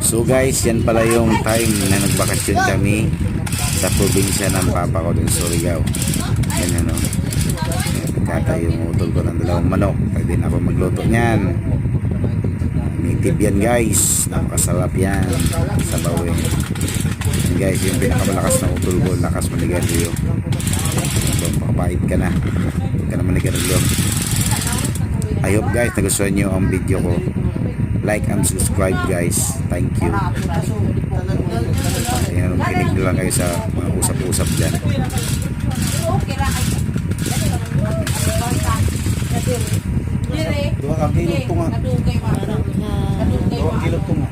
So guys, yan pala yung time na nagbakasyon kami sa probinsya ng papa ko dun sa Surigao. Yan ano. Nagkata yung utol ko ng dalawang manok. Pwede na ako magluto niyan. Native yan guys. Napakasarap yan. Sabaw eh. Yan guys, yung pinakamalakas na utol ko. Lakas manigarilyo. So, makapait ka na. Huwag ka na manigarilyo. I hope guys nagustuhan nyo ang video ko. Like and subscribe guys. Thank you. Ayan, kinig na lang kayo sa mga usap-usap dyan. Dua kang kilot to nga. Dua kilot to nga.